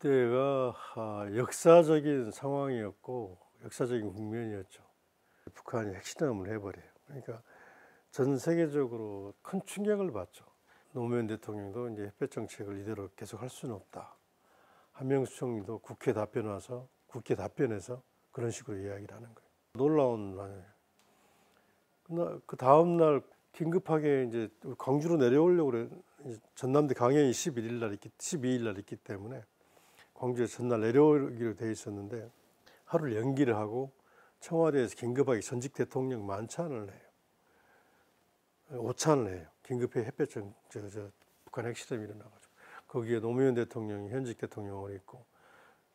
그때가 역사적인 상황이었고 역사적인 국면이었죠. 북한이 핵실험을 해버려요. 그러니까 전 세계적으로 큰 충격을 받죠. 노무현 대통령도 이제 햇볕 정책을 이대로 계속 할 수는 없다. 한명수 총리도 국회 답변에서 그런 식으로 이야기를 하는 거예요. 놀라운 날이에요. 그 다음 날 긴급하게 이제 광주로 내려오려고 그래. 전남대 강연이 12일 날 있기 때문에 광주에 전날 내려오기로 돼 있었는데 하루를 연기를 하고 청와대에서 긴급하게 전직 대통령 만찬을 해요. 오찬을 해요. 긴급히 햇볕 북한 핵실험이 일어나가지고 거기에 노무현 대통령이 현직 대통령으로 있고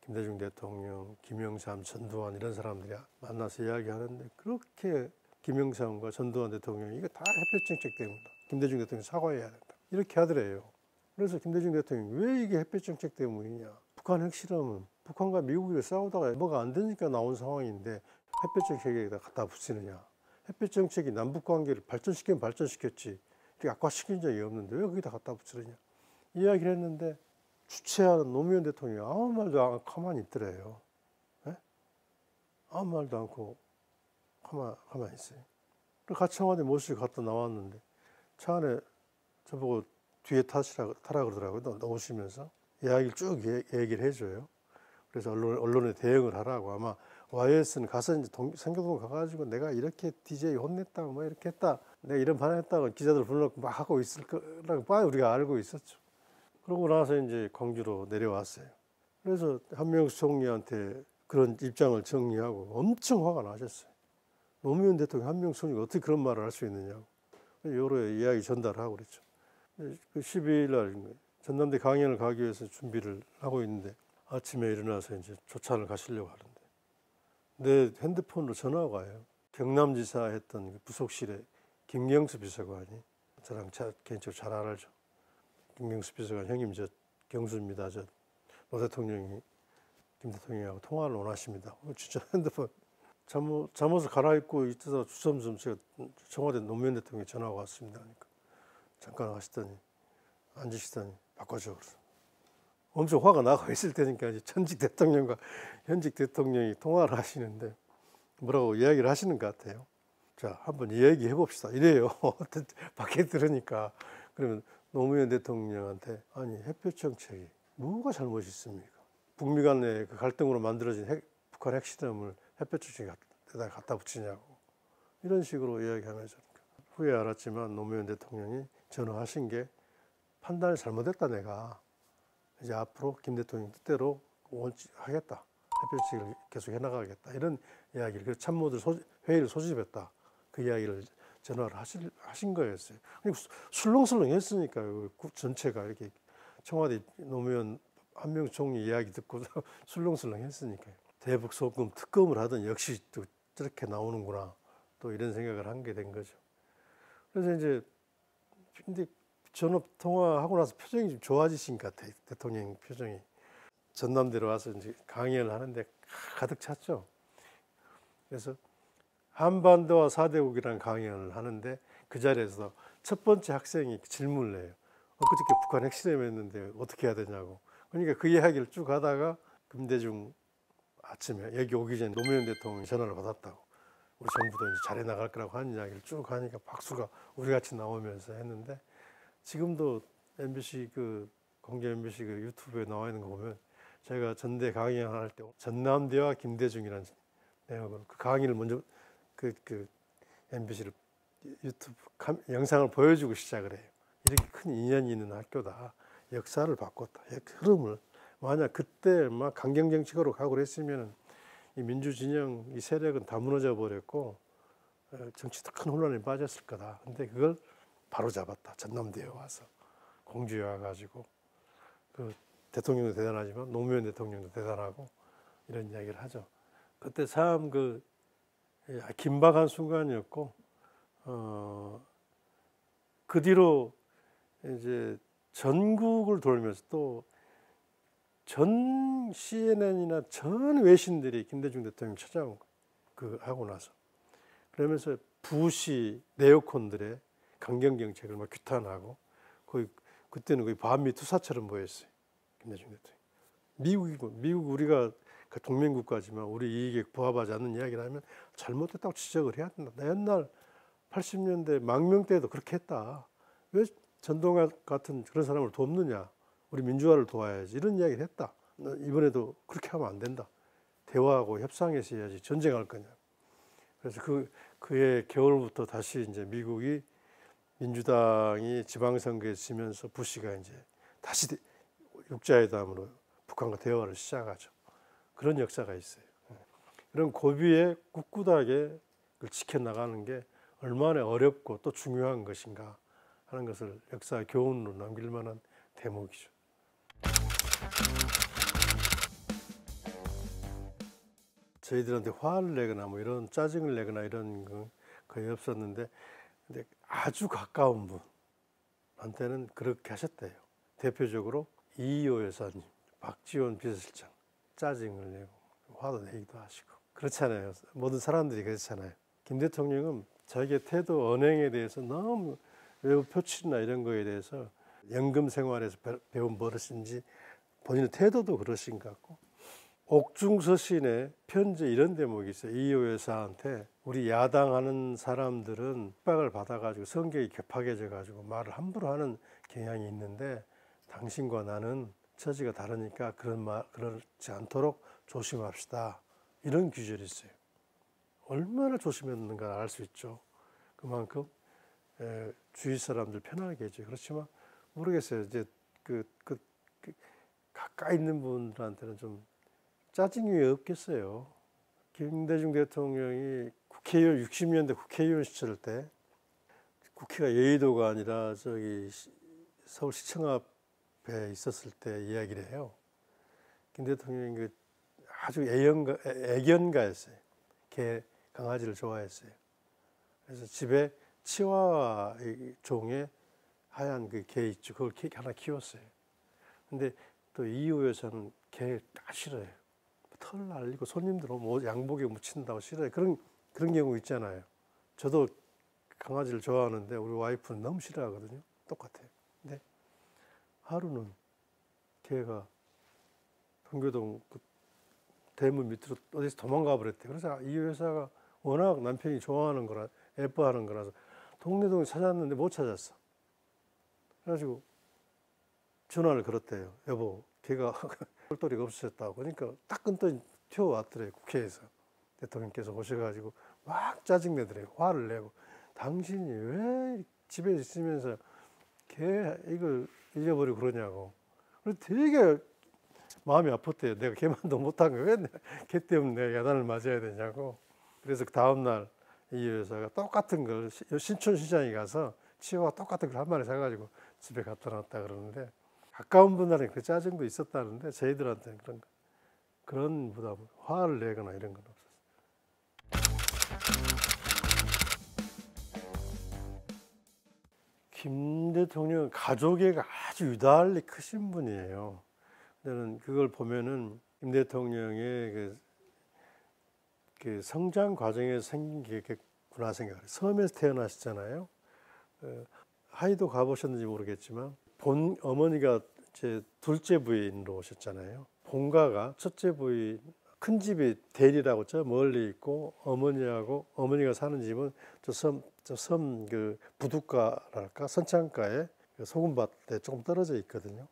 김대중 대통령, 김영삼, 전두환 이런 사람들이 만나서 이야기하는데 그렇게 김영삼과 전두환 대통령이 이거 다 햇볕 정책 때문이다. 김대중 대통령 사과해야 된다. 이렇게 하더래요. 그래서 김대중 대통령이 왜 이게 햇볕 정책 때문이냐. 북한 핵실험은 북한과 미국이 싸우다가 뭐가 안 되니까 나온 상황인데 햇볕 정책에다 갖다 붙이느냐. 햇볕 정책이 남북 관계를 발전시키면 발전시켰지. 이렇게 악화시킨 적이 없는데 왜 거기다 갖다 붙이느냐. 이야기를 했는데 주최하는 노무현 대통령이 아무 말도 안 하고 가만히 있더래요. 네? 아무 말도 않고 가만히 있어요. 같이 청와대 모시고 갔다 나왔는데 차 안에 저보고 뒤에 타라 그러더라고요. 나오시면서 이야기를 쭉 얘기를 해줘요. 그래서 언론에 대응을 하라고. 아마 YS는 가서 이제 생교동 가가지고 내가 이렇게 DJ 혼냈다, 뭐 이렇게 했다, 내가 이런 반응했다고 기자들 불러놓고 막 하고 있을 거라고 빨리 우리가 알고 있었죠. 그러고 나서 이제 광주로 내려왔어요. 그래서 한명수 총리한테 그런 입장을 정리하고 엄청 화가 나셨어요. 노무현 대통령 한명수 총리가 어떻게 그런 말을 할 수 있느냐고. 여러 이야기 전달하고 그랬죠. 그 12일 날 전남대 강연을 가기 위해서 준비를 하고 있는데 아침에 일어나서 이제 조찬을 가시려고 하는데 내 핸드폰으로 전화가 와요. 경남지사 했던 그 부속실에 김경수 비서관이 저랑 개인적으로 잘 알죠. 김경수 비서관 형님 저 경수입니다. 저 노 대통령이 김 대통령하고 통화를 원하십니다. 진짜 핸드폰 잠옷을 갈아입고 있어서 주섬주섬 제가 청와대 노무현 대통령이 전화가 왔습니다. 그러니까 잠깐 하시더니 앉으시더니 바꿔줘. 엄청 화가 나고 있을 때니까 이제 전직 대통령과 현직 대통령이 통화를 하시는데 뭐라고 이야기를 하시는 것 같아요. 자, 한번 이야기해 봅시다. 이래요. 밖에 들으니까. 그러면 노무현 대통령한테 아니 햇볕 정책이 뭐가 잘못이 있습니까? 북미 간의 그 갈등으로 만들어진 북한 핵실험을 햇볕 정책에다 갖다 붙이냐고 이런 식으로 이야기하면서 후에 알았지만 노무현 대통령이 전화하신 게 판단을 잘못했다 내가 이제 앞으로 김 대통령 뜻대로 하겠다 햇볕을 계속 해나가겠다 이런 이야기를 그래서 참모들 회의를 소집했다 그 이야기를 전화를 하신 거였어요. 술렁술렁 했으니까요. 전체가 이렇게 청와대 노무현 한명수 총리 이야기 듣고 술렁술렁 했으니까요. 대북 소금 특검을 하던 역시 또 저렇게 나오는구나 또 이런 생각을 한 게 된 거죠. 그래서 이제 근데 전화 통화하고 나서 표정이 좀 좋아지신 것 같아요. 대통령 표정이. 전남대로 와서 이제 강연을 하는데 가득 찼죠. 그래서 한반도와 4대국이라는 강연을 하는데 그 자리에서 첫 번째 학생이 질문을 해요. 엊그저께 북한 핵실험했는데 어떻게 해야 되냐고. 그러니까 그 이야기를 쭉 하다가 김대중 아침에 여기 오기 전에 노무현 대통령이 전화를 받았다고. 우리 정부도 이제 잘해 나갈 거라고 하는 이야기를 쭉 하니까 박수가 우리같이 나오면서 했는데 지금도 MBC 공개 MBC 유튜브에 나와 있는 거 보면 제가 전대 강연할 때 전남대와 김대중이라는 내용으로 그 강의를 먼저 MBC를 유튜브 영상을 보여주고 시작을 해요. 이렇게 큰 인연이 있는 학교다. 역사를 바꿨다. 흐름을 만약 그때 막 강경 정책으로 가고 그랬으면 이 민주 진영 이 세력은 다 무너져 버렸고 정치도 큰 혼란에 빠졌을 거다. 근데 그걸 바로 잡았다. 전남대에 와서 공주에 와가지고 그 대통령도 대단하지만 노무현 대통령도 대단하고 이런 이야기를 하죠. 그때 참 긴박한 순간이었고 그 뒤로 이제 전국을 돌면서 또 전 CNN이나 전 외신들이 김대중 대통령 찾아온 하고 나서 그러면서 부시 네오콘들의 강경 정책을 막 규탄하고 거의 그때는 거의 반미 투사처럼 보였어요. 김대중 대통령. 미국 우리가 그 동맹국가지만 우리 이익에 부합하지 않는 이야기를 하면 잘못됐다고 지적을 해야 된다. 나 옛날 80년대 망명 때도 그렇게 했다. 왜 전동환 같은 그런 사람을 돕느냐. 우리 민주화를 도와야지. 이런 이야기를 했다. 이번에도 그렇게 하면 안 된다. 대화하고 협상해서 해야지. 전쟁할 거냐. 그래서 그해 겨울부터 다시 이제 미국이 민주당이 지방선거에 지면서 부시가 이제 다시 육자회담으로 북한과 대화를 시작하죠. 그런 역사가 있어요. 이런 고비에 꿋꿋하게 그걸 지켜나가는 게 얼마나 어렵고 또 중요한 것인가 하는 것을 역사의 교훈으로 남길 만한 대목이죠. 저희들한테 화를 내거나 뭐 이런 짜증을 내거나 이런 건 거의 없었는데, 근데 아주 가까운 분한테는 그렇게 하셨대요. 대표적으로 이희호 여사님, 박지원 비서실장 짜증을 내고 화도 내기도 하시고 그렇잖아요. 모든 사람들이 그렇잖아요. 김 대통령은 자기의 태도 언행에 대해서 너무 외부 표출이나 이런 거에 대해서 연금 생활에서 배운 버릇인지 본인의 태도도 그러신 것 같고, 옥중서신의 편지 이런 대목이 있어요. 이희호 여사한테 우리 야당하는 사람들은 핍박을 받아가지고 성격이 격하게져가지고 말을 함부로 하는 경향이 있는데 당신과 나는 처지가 다르니까 그렇지 않도록 조심합시다. 이런 규절이 있어요. 얼마나 조심했는가 알 수 있죠. 그만큼 주위 사람들 편하게 해줘요. 그렇지만 모르겠어요. 이제 가까이 있는 분들한테는 좀 짜증이 왜 없겠어요. 김대중 대통령이 국회의원 60년대 국회의원 시절 때 국회가 여의도가 아니라 저기 서울시청 앞에 있었을 때 이야기를 해요. 김 대통령이 아주 애견가였어요. 개, 강아지를 좋아했어요. 그래서 집에 치와와 종에 하얀 그 개 있죠. 그걸 하나 키웠어요. 근데 또 이희호 여사는 개 다 싫어요. 털 날리고 손님들 오면 양복에 묻힌다고 싫어요. 그런 경우 있잖아요. 저도 강아지를 좋아하는데 우리 와이프는 너무 싫어하거든요. 똑같아요. 근데 하루는 개가 동교동 그 대문 밑으로 어디서 도망가 버렸대요. 그래서 이 여사가 워낙 남편이 좋아하는 거라 예뻐하는 거라서 동네동에 찾았는데 못 찾았어. 그래가지고 전화를 걸었대요. 여보, 걔가 똘똘이가 없어졌다고. 그러니까 따끈따끈 튀어왔더래요. 국회에서 대통령께서 오셔가지고 막 짜증내더래요. 화를 내고 당신이 왜 집에 있으면서 걔 이걸 잊어버리고 그러냐고. 그래서 되게 마음이 아팠대요. 내가 걔만도 못한 거 왜 걔 때문에 내가 야단을 맞아야 되냐고. 그래서 그 다음날 이 여사가 똑같은 걸 신촌시장에 가서 치와와 똑같은 걸 한 마리 사가지고 집에 갖다 놨다 그러는데, 가까운 분들은 그 짜증도 있었다는데 저희들한테는 그런 보다 화를 내거나 이런 건 없었어요. 김 대통령은 가족애가 아주 유달리 크신 분이에요. 저는 그걸 보면은 김 대통령의 그 성장 과정에서 생긴 게구나 생각을 해요. 섬에서 태어나셨잖아요. 하이도 가보셨는지 모르겠지만 본 어머니가 제 둘째 부인으로 오셨잖아요. 본가가 첫째 부인, 큰 집이 대리라고 저 멀리 있고, 어머니가 사는 집은 저 섬 그 부둣가랄까 선창가에 소금밭에 조금 떨어져 있거든요.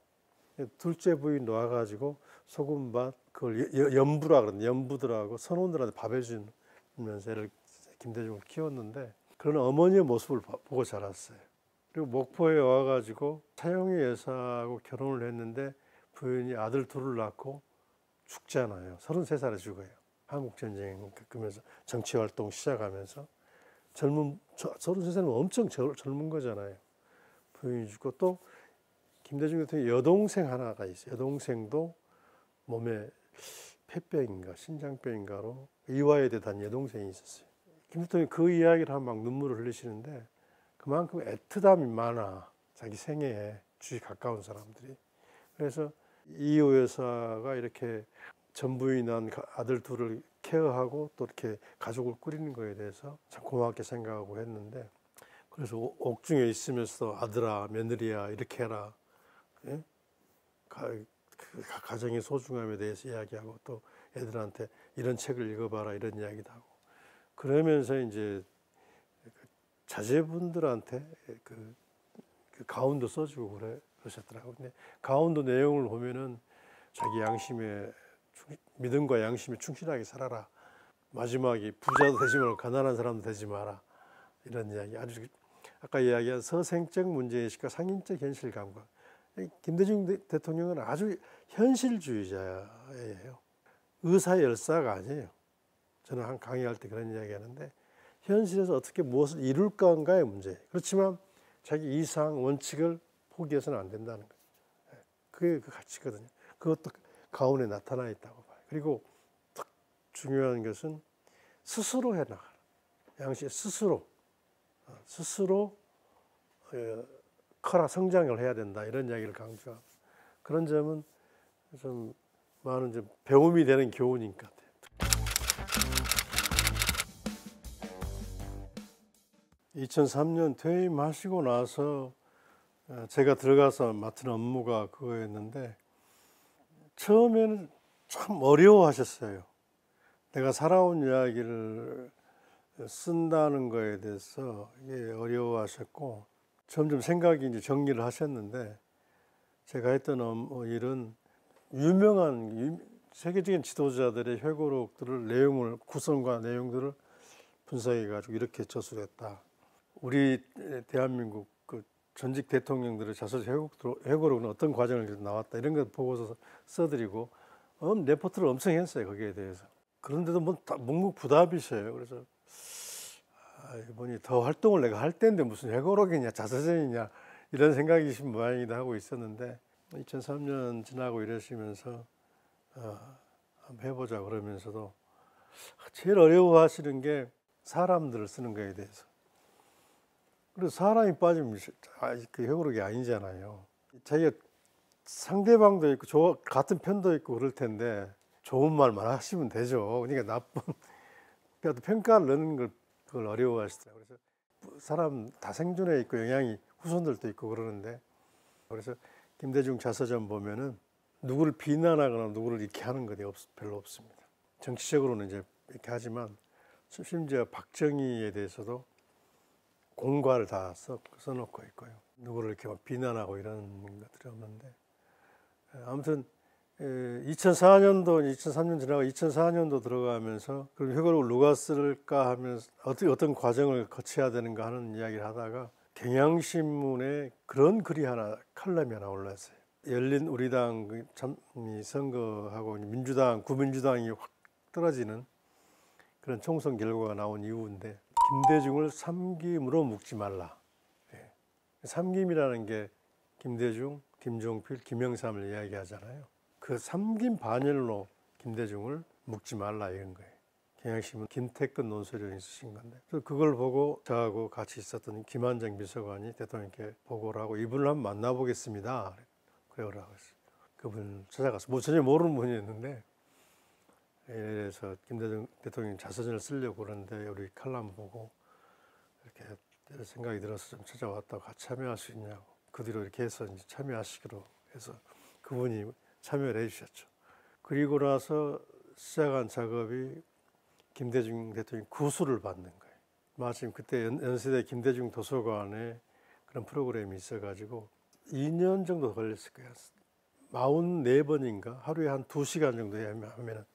둘째 부인 와가지고 소금밭 그걸 연부라 그러는데 연부들하고 선원들한테 밥 해주면서 애를 김대중을 키웠는데, 그런 어머니의 모습을 보고 자랐어요. 그리고 목포에 와가지고 차영희 여사하고 결혼을 했는데 부인이 아들 둘을 낳고 죽잖아요. 33살에 죽어요. 한국전쟁 겪으면서 정치활동 시작하면서 33살이면 엄청 젊은 거잖아요. 부인이 죽고, 또 김대중 대통령 여동생 하나가 있어요. 여동생도 몸에 폐병인가 신장병인가로 이화여대 단 여동생이 있었어요. 김 대통령이 그 이야기를 하면 막 눈물을 흘리시는데, 그만큼 애틋함이 많아. 자기 생애에 주위 가까운 사람들이. 그래서 이희호 여사가 이렇게 전부인 난 아들 둘을 케어하고 또 이렇게 가족을 꾸리는 거에 대해서 참 고맙게 생각하고 했는데, 그래서 옥중에 있으면서 아들아 며느리야 이렇게 해라, 예? 그 가정의 소중함에 대해서 이야기하고 또 애들한테 이런 책을 읽어봐라 이런 이야기도 하고 그러면서 이제 자제분들한테 그 가훈도 써주고 그러셨더라고요. 근데 가훈도 내용을 보면은 자기 양심에 믿음과 양심에 충실하게 살아라. 마지막에 부자도 되지 말고 가난한 사람도 되지 마라. 이런 이야기 아주 아까 이야기한 서생적 문제의식과 상인적 현실 감각. 김대중 대통령은 아주 현실주의자예요. 의사열사가 아니에요. 저는 한 강의할 때 그런 이야기 하는데 현실에서 어떻게 무엇을 이룰 건가의 문제. 그렇지만 자기 이상 원칙을 포기해서는 안 된다는 거예요. 그게 그 가치거든요. 그것도 가운에 나타나 있다고 봐요. 그리고 더 중요한 것은 스스로 해나가라. 양식 스스로 커라 성장을 해야 된다 이런 이야기를 강조하고 그런 점은 좀 많은 좀 배움이 되는 교훈인 것 같아요. 2003년 퇴임하시고 나서 제가 들어가서 맡은 업무가 그거였는데 처음에는 참 어려워하셨어요. 내가 살아온 이야기를 쓴다는 거에 대해서 이게 어려워하셨고 점점 생각이 이제 정리를 하셨는데 제가 했던 일은 유명한 세계적인 지도자들의 회고록들을 내용을 구성과 내용들을 분석해 가지고 이렇게 저술했다. 우리 대한민국 그 전직 대통령들의 자서전 회고록은 어떤 과정을 나왔다 이런 걸 보고서 써드리고 레포트를 엄청 했어요 거기에 대해서. 그런데도 뭐 묵묵부답이셔요. 그래서 이번이 더 활동을 내가 할 때인데 무슨 회고록이냐 자서전이냐 이런 생각이신 모양이다 하고 있었는데 2003년 지나고 이러시면서 한번 해보자 그러면서도 제일 어려워하시는 게 사람들을 쓰는 거에 대해서. 그래서 사람이 빠지면 그 회고록이 아니잖아요. 자기가 상대방도 있고 같은 편도 있고 그럴 텐데 좋은 말만 하시면 되죠. 그러니까 나쁜 평가를 넣는 그걸 어려워하시더라고요. 그래서 사람 다 생존에 있고 영향이 후손들도 있고 그러는데 그래서 김대중 자서전 보면은 누구를 비난하거나 누구를 이렇게 하는 것이 별로 없습니다. 정치적으로는 이제 이렇게 하지만 심지어 박정희에 대해서도 공과를 다 써놓고 있고요. 누구를 이렇게 막 비난하고 이런 것들이 없는데 아무튼 2003년 지나고 2004년도 들어가면서 그럼 회고록을 누가 쓸까 하면서 어떤 과정을 거쳐야 되는가 하는 이야기를 하다가 경향신문에 그런 글이 하나 칼럼이 하나 올랐어요. 열린 우리당 선거하고 구민주당이 확 떨어지는 그런 총선 결과가 나온 이후인데 김대중을 삼김으로 묶지 말라. 삼김이라는 게 김대중, 김종필, 김영삼을 이야기하잖아요. 그 삼김 반열로 김대중을 묶지 말라 이런 거예요. 경향신문 김태근 논설위원이 쓰신 건데 그걸 보고 저하고 같이 있었던 김한정 비서관이 대통령께 보고를 하고 이분을 한번 만나보겠습니다. 그러라고 했어요. 그분을 찾아가서 뭐 전혀 모르는 분이었는데 그래서 김대중 대통령 자서전을 쓰려고 그러는데 우리 칼럼 보고 이렇게 생각이 들어서 좀 찾아왔다고 같이 참여할 수 있냐고 그 뒤로 이렇게 해서 이제 참여하시기로 해서 그분이 참여를 해주셨죠. 그리고 나서 시작한 작업이 김대중 대통령 구술을 받는 거예요. 마침 그때 연세대 김대중 도서관에 그런 프로그램이 있어가지고 2년 정도 걸렸을 거예요. 44번인가 하루에 한 2시간 정도 하면은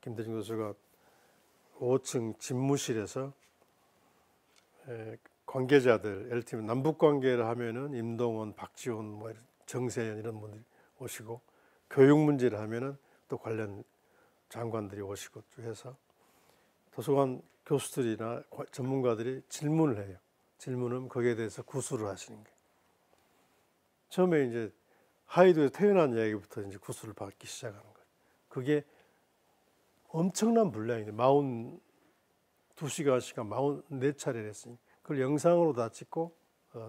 김대중 교수가 5층 집무실에서 관계자들, 예를 들면 남북 관계를 하면은 임동원, 박지원, 뭐 정세현 이런 분들이 오시고 교육 문제를 하면은 또 관련 장관들이 오시고 해서 도서관 교수들이나 전문가들이 질문을 해요. 질문은 거기에 대해서 구술을 하시는 거예요. 처음에 이제 하이도에서 태어난 이야기부터 이제 구술을 받기 시작하는 거예요. 그게 엄청난 분량인데 42시간씩 44차례를 했으니 그걸 영상으로 다 찍고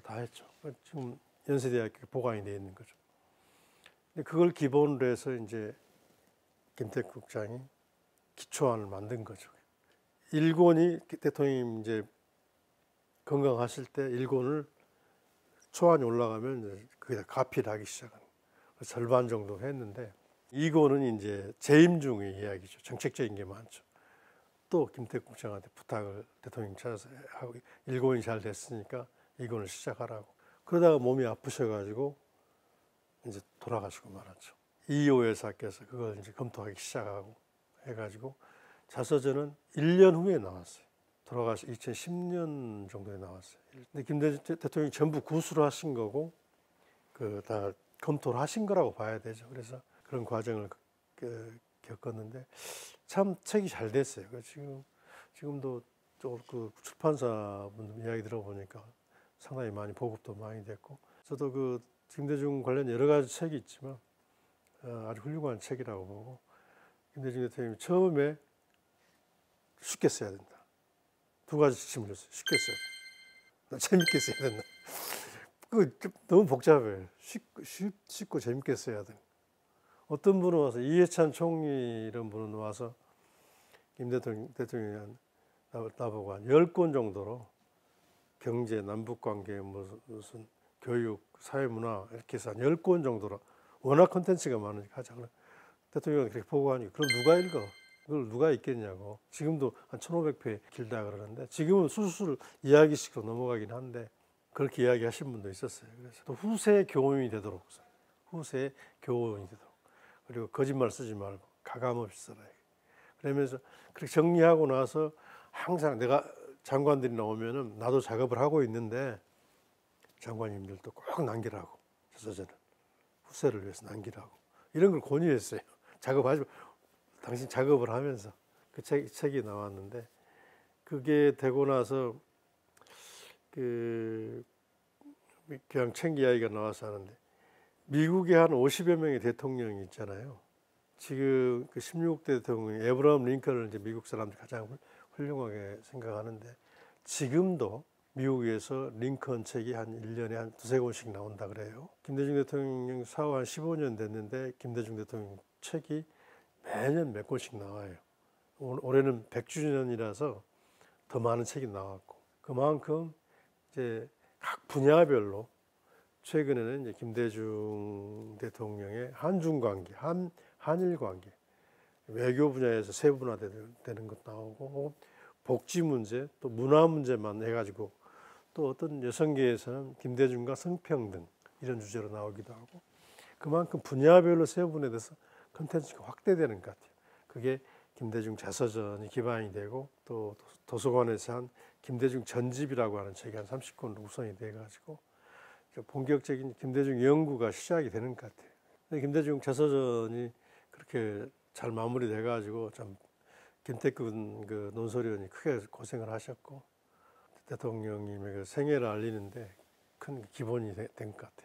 다 했죠. 지금 연세대학교에 보관이 되어 있는 거죠. 근데 그걸 기본으로 해서 이제 김택 국장이 기초안을 만든 거죠. 일본이 대통령이 이제 건강하실 때 일본을 초안이 올라가면 이제 그게 다 가피를 하기 시작하는 거예요. 절반 정도 했는데 이거는 이제 재임 중의 이야기죠. 정책적인 게 많죠. 또 김태국 장한테 부탁을 대통령이 찾아서 하고 일본이 잘 됐으니까 이권을 시작하라고. 그러다가 몸이 아프셔가지고 이제 돌아가시고 말았죠. 이호 여사께서 그걸 이제 검토하기 시작하고 해가지고 자서전은 1년 후에 나왔어요. 돌아가서 2010년 정도에 나왔어요. 근데 김대중 대통령이 전부 구술을 하신 거고 그 다 검토를 하신 거라고 봐야 되죠. 그래서 그런 과정을 겪었는데 참 책이 잘 됐어요. 지금도 그 출판사 분들 이야기 들어보니까 상당히 많이 보급도 많이 됐고, 저도 그 김대중 관련 여러 가지 책이 있지만 아주 훌륭한 책이라고 보고, 김대중 대통령이 처음에 쉽게 써야 된다. 두 가지 지침을 줬어요. 쉽게 써야 된다. 재밌게 써야 된다. 그 너무 복잡해요. 쉽고 재밌게 써야 돼. 어떤 분은 와서 이해찬 총리 이런 분은 와서 김 대통령이 나보고 한 10권 정도로 경제, 남북관계, 무슨 교육, 사회문화 이렇게 해서 한 10권 정도로 워낙 콘텐츠가 많으니까 하자. 대통령이 그렇게 보고하니까 그럼 누가 읽어? 그걸 누가 읽겠냐고. 지금도 한 1500회 길다 그러는데 지금은 술술 이야기식으로 넘어가긴 한데 그렇게 이야기하신 분도 있었어요. 그래서 또 후세의 교훈이 되도록, 후세의 교훈이 되도록, 그리고 거짓말 쓰지 말고 가감 없이 써라. 그러면서 그렇게 정리하고 나서 항상 내가 장관들이 나오면은 나도 작업을 하고 있는데 장관님들도 꼭 남기라고, 저자는 후세를 위해서 남기라고, 이런 걸 권유했어요. 작업하지 마. 당신 작업을 하면서. 그 책이 나왔는데 그게 되고 나서 그 그냥 책 이야기가 나와서 하는데 미국에 한 50여 명의 대통령이 있잖아요. 지금 그 16대 대통령 에브라함 링컨을 이제 미국 사람들이 가장 훌륭하게 생각하는데 지금도 미국에서 링컨 책이 한 1년에 한 두세 권씩 나온다 그래요. 김대중 대통령 사후 한 15년 됐는데 김대중 대통령 책이 매년 몇 권씩 나와요. 올해는 100주년이라서 더 많은 책이 나왔고, 그만큼 이제 각 분야별로 최근에는 이제 김대중 대통령의 한중 관계, 한일 관계, 외교 분야에서 세분화되는 것 나오고, 복지 문제, 또 문화 문제만 해가지고, 또 어떤 여성계에서는 김대중과 성평등 이런 주제로 나오기도 하고, 그만큼 분야별로 세분화돼서 컨텐츠가 확대되는 것 같아요. 그게 김대중 자서전이 기반이 되고, 또 도서관에서 한 김대중 전집이라고 하는 책이 한 30권 우선이 돼가지고 본격적인 김대중 연구가 시작이 되는 것 같아요. 근데 김대중 자서전이 그렇게 잘 마무리돼가지고 참 김태근 그 논설위원이 크게 고생을 하셨고, 대통령님의 그 생애를 알리는데 큰 기본이 된 것 같아요.